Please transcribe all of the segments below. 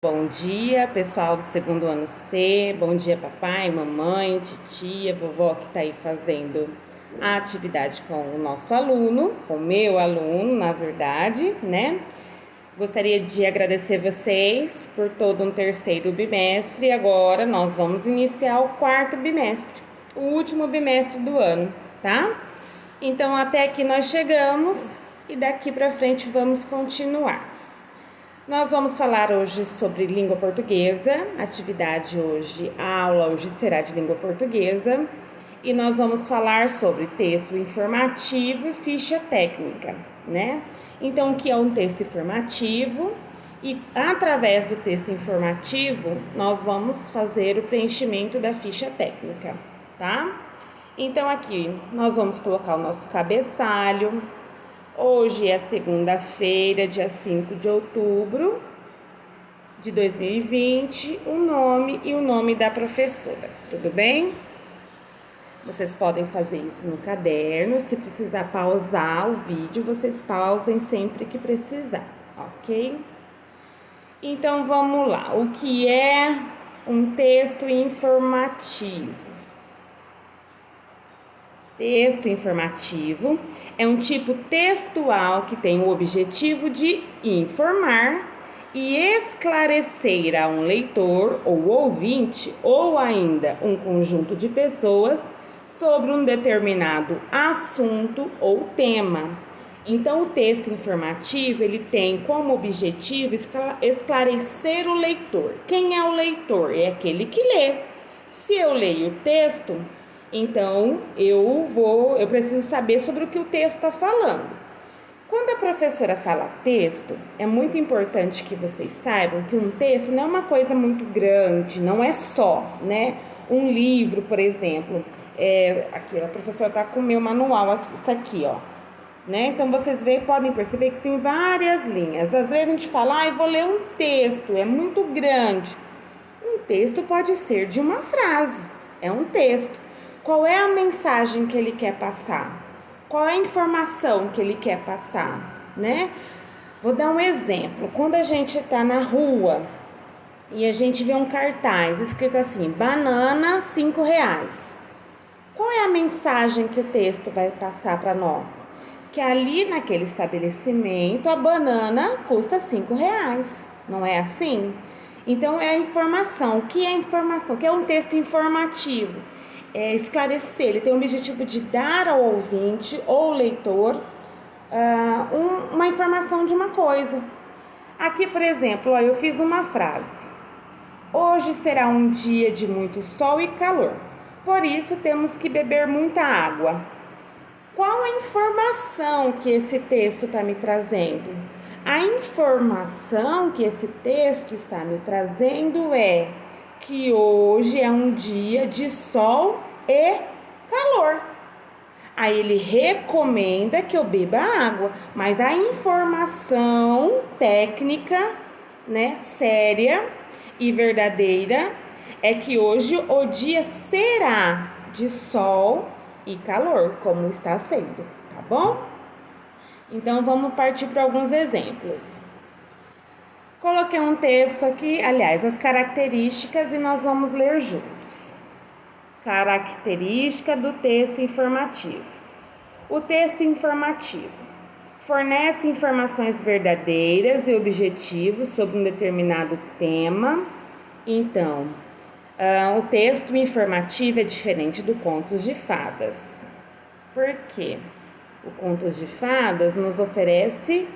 Bom dia, pessoal do segundo ano C. Bom dia, papai, mamãe, titia, vovó que está aí fazendo a atividade com o nosso aluno, com o meu aluno, na verdade, né? Gostaria de agradecer vocês por todo um terceiro bimestre. Agora nós vamos iniciar o quarto bimestre, o último bimestre do ano, tá? Então, até aqui nós chegamos e daqui para frente vamos continuar. Nós vamos falar hoje sobre língua portuguesa, atividade hoje, a aula hoje será de língua portuguesa, e nós vamos falar sobre texto informativo e ficha técnica, né? Então, o que é um texto informativo? E através do texto informativo, nós vamos fazer o preenchimento da ficha técnica, tá? Então, aqui nós vamos colocar o nosso cabeçalho. Hoje é segunda-feira, dia 5 de outubro de 2020, o nome e o nome da professora, tudo bem? Vocês podem fazer isso no caderno, se precisar pausar o vídeo, vocês pausem sempre que precisar, ok? Então, vamos lá. O que é um texto informativo? Texto informativo é um tipo textual que tem o objetivo de informar e esclarecer a um leitor ou ouvinte ou ainda um conjunto de pessoas sobre um determinado assunto ou tema. Então, o texto informativo ele tem como objetivo esclarecer o leitor. Quem é o leitor? É aquele que lê. Se eu leio o texto, então eu preciso saber sobre o que o texto está falando. Quando a professora fala texto, é muito importante que vocês saibam que um texto não é uma coisa muito grande, não é só, né? Um livro, por exemplo, aqui a professora está com o meu manual, aqui, isso aqui, ó. Né? Então vocês podem perceber que tem várias linhas. Às vezes a gente fala, eu vou ler um texto, é muito grande. Um texto pode ser de uma frase, é um texto. Qual é a mensagem que ele quer passar? Qual é a informação que ele quer passar, né? Vou dar um exemplo. Quando a gente está na rua e a gente vê um cartaz escrito assim, banana R$5. Qual é a mensagem que o texto vai passar para nós? Que ali naquele estabelecimento a banana custa R$5, não é assim? Então é a informação. O que é informação? O que é um texto informativo? É esclarecer, ele tem o objetivo de dar ao ouvinte ou leitor uma informação de uma coisa. Aqui, por exemplo, eu fiz uma frase. Hoje será um dia de muito sol e calor, por isso temos que beber muita água. Qual a informação que esse texto está me trazendo? A informação que esse texto está me trazendo é que hoje é um dia de sol e calor. Aí ele recomenda que eu beba água, mas a informação técnica, né, séria e verdadeira é que hoje o dia será de sol e calor, como está sendo, tá bom? Então vamos partir para alguns exemplos. Coloquei um texto aqui, aliás, as características e nós vamos ler juntos. Característica do texto informativo. O texto informativo fornece informações verdadeiras e objetivos sobre um determinado tema. Então, o texto informativo é diferente do Contos de Fadas. Por quê? O Contos de Fadas nos oferece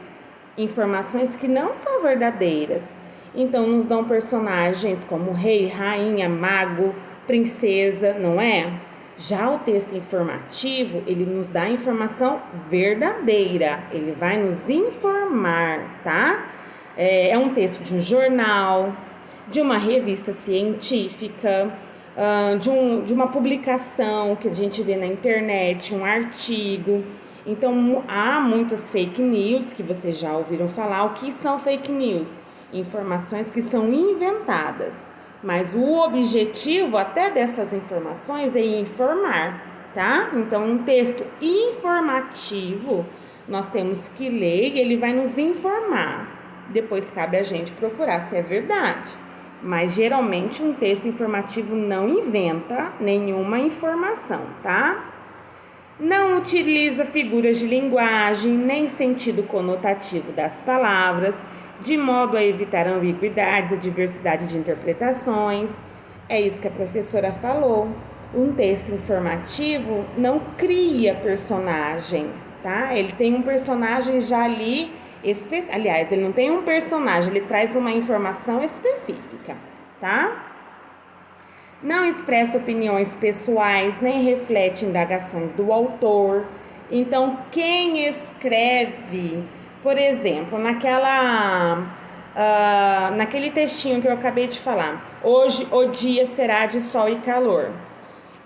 informações que não são verdadeiras. Então, nos dão personagens como rei, rainha, mago, princesa, não é? Já o texto informativo, ele nos dá informação verdadeira. Ele vai nos informar, tá? É um texto de um jornal, de uma revista científica, de uma publicação que a gente vê na internet, um artigo. Então, há muitas fake news que vocês já ouviram falar. O que são fake news? Informações que são inventadas. Mas o objetivo até dessas informações é informar, tá? Então, um texto informativo, nós temos que ler e ele vai nos informar. Depois cabe a gente procurar se é verdade. Mas geralmente um texto informativo não inventa nenhuma informação, tá? Não utiliza figuras de linguagem nem sentido conotativo das palavras, de modo a evitar ambiguidades e diversidade de interpretações. É isso que a professora falou. Um texto informativo não cria personagem, tá? Ele tem um personagem já ali, aliás, ele não tem um personagem, ele traz uma informação específica, tá? Não expressa opiniões pessoais, nem reflete indagações do autor. Então, quem escreve, por exemplo, naquele textinho que eu acabei de falar, hoje o dia será de sol e calor.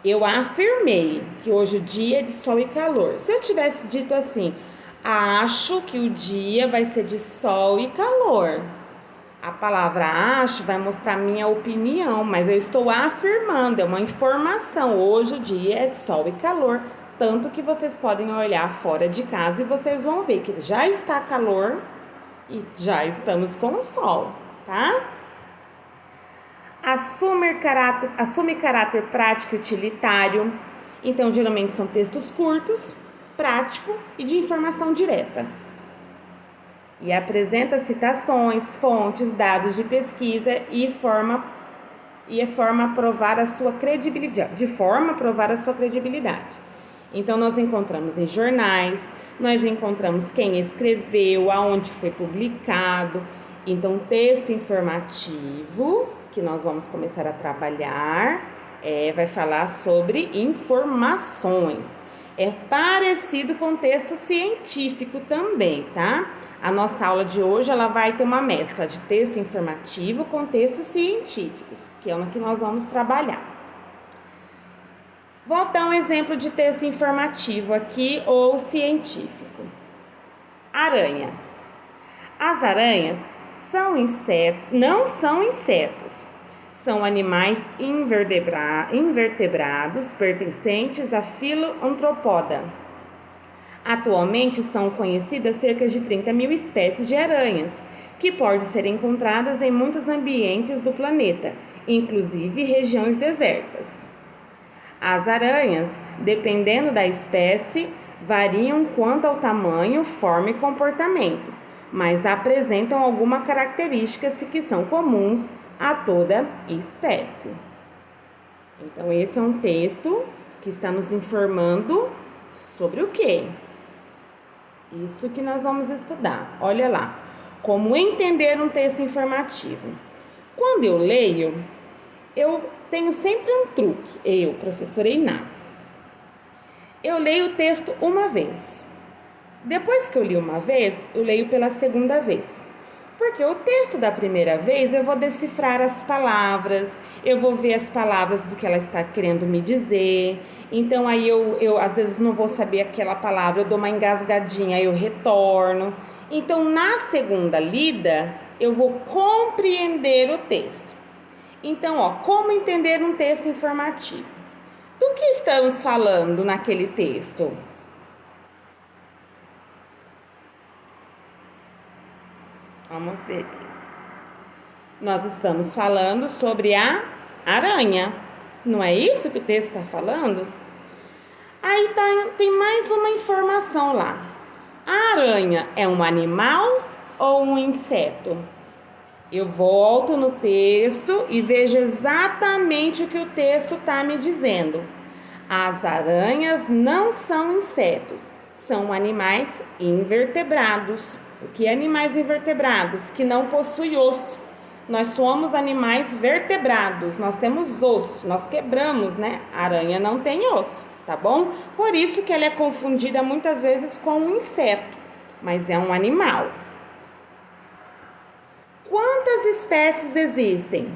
Eu afirmei que hoje o dia é de sol e calor. Se eu tivesse dito assim, acho que o dia vai ser de sol e calor. A palavra acho vai mostrar minha opinião, mas eu estou afirmando, é uma informação. Hoje o dia é de sol e calor, tanto que vocês podem olhar fora de casa e vocês vão ver que já está calor e já estamos com o sol, tá? Assume caráter prático e utilitário. Então, geralmente são textos curtos, prático e de informação direta. E apresenta citações, fontes, dados de pesquisa de forma a provar a sua credibilidade. Então, nós encontramos em jornais, nós encontramos quem escreveu, aonde foi publicado. Então, texto informativo, que nós vamos começar a trabalhar, vai falar sobre informações. É parecido com texto científico também, tá? A nossa aula de hoje ela vai ter uma mescla de texto informativo com textos científicos, que é uma que nós vamos trabalhar. Vou dar um exemplo de texto informativo aqui ou científico. Aranha. As aranhas não são insetos, são animais invertebrados pertencentes à filoantrópoda. Atualmente são conhecidas cerca de 30 mil espécies de aranhas, que podem ser encontradas em muitos ambientes do planeta, inclusive regiões desertas. As aranhas, dependendo da espécie, variam quanto ao tamanho, forma e comportamento, mas apresentam algumas características que são comuns a toda espécie. Então, esse é um texto que está nos informando sobre o quê? Isso que nós vamos estudar. Olha lá, como entender um texto informativo. Quando eu leio, eu tenho sempre um truque. Eu, professora Iná, eu leio o texto uma vez. Depois que eu li uma vez, eu leio pela segunda vez. Porque o texto da primeira vez eu vou decifrar as palavras, eu vou ver as palavras do que ela está querendo me dizer. Então aí eu às vezes não vou saber aquela palavra, eu dou uma engasgadinha, aí eu retorno. Então na segunda lida eu vou compreender o texto. Então, como entender um texto informativo? Do que estamos falando naquele texto? Vamos ver aqui. Nós estamos falando sobre a aranha. Não é isso que o texto está falando? Aí tem mais uma informação lá. A aranha é um animal ou um inseto? Eu volto no texto e vejo exatamente o que o texto está me dizendo. As aranhas não são insetos, são animais invertebrados. O que é animais invertebrados? Que não possuem osso. Nós somos animais vertebrados, nós temos osso, nós quebramos, né? A aranha não tem osso, tá bom? Por isso que ela é confundida muitas vezes com um inseto, mas é um animal. Quantas espécies existem?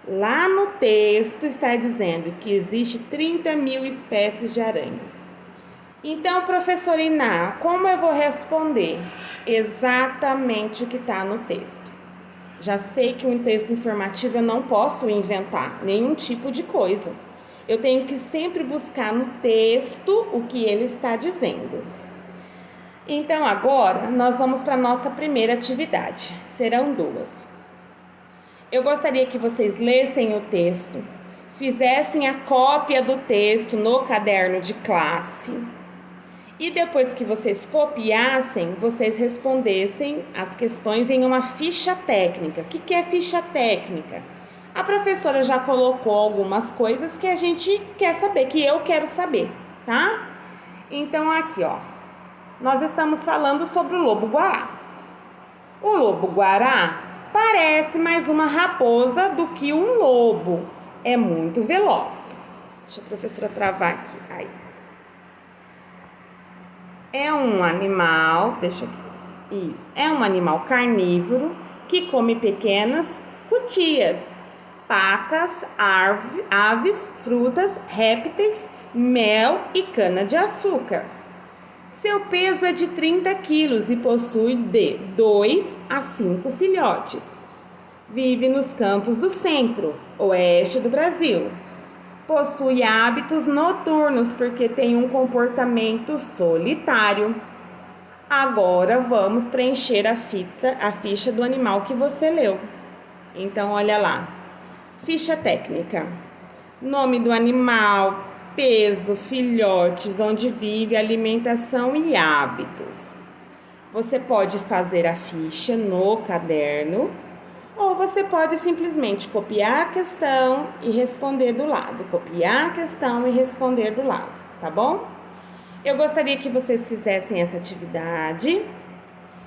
Lá no texto está dizendo que existe 30 mil espécies de aranhas. Então, professora Iná, como eu vou responder? Exatamente o que está no texto. Já sei que um texto informativo eu não posso inventar nenhum tipo de coisa. Eu tenho que sempre buscar no texto o que ele está dizendo. Então, agora, nós vamos para a nossa primeira atividade. Serão duas. Eu gostaria que vocês lessem o texto, fizessem a cópia do texto no caderno de classe e depois que vocês copiassem, vocês respondessem as questões em uma ficha técnica. O que é ficha técnica? A professora já colocou algumas coisas que a gente quer saber, que eu quero saber, tá? Então, aqui, ó, nós estamos falando sobre o lobo-guará. O lobo-guará parece mais uma raposa do que um lobo. É muito veloz. Deixa a professora travar aqui. Aí. É um animal, deixa aqui. Isso. É um animal carnívoro que come pequenas cutias, pacas, aves, frutas, répteis, mel e cana-de-açúcar. Seu peso é de 30 quilos e possui de 2 a 5 filhotes. Vive nos campos do centro, oeste do Brasil. Possui hábitos noturnos porque tem um comportamento solitário. Agora vamos preencher a ficha do animal que você leu. Então, olha lá. Ficha técnica. Nome do animal, peso, filhotes, onde vive, alimentação e hábitos. Você pode fazer a ficha no caderno ou você pode simplesmente copiar a questão e responder do lado. Copiar a questão e responder do lado, tá bom? Eu gostaria que vocês fizessem essa atividade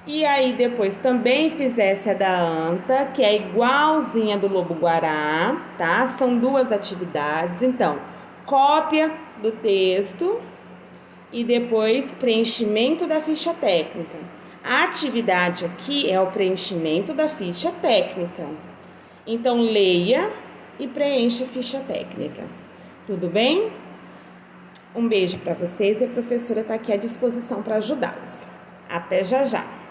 e aí depois também fizesse a da anta, que é igualzinha do lobo-guará, tá? São duas atividades, então, cópia do texto e depois preenchimento da ficha técnica. A atividade aqui é o preenchimento da ficha técnica. Então, leia e preencha a ficha técnica. Tudo bem? Um beijo para vocês e a professora está aqui à disposição para ajudá-los. Até já já!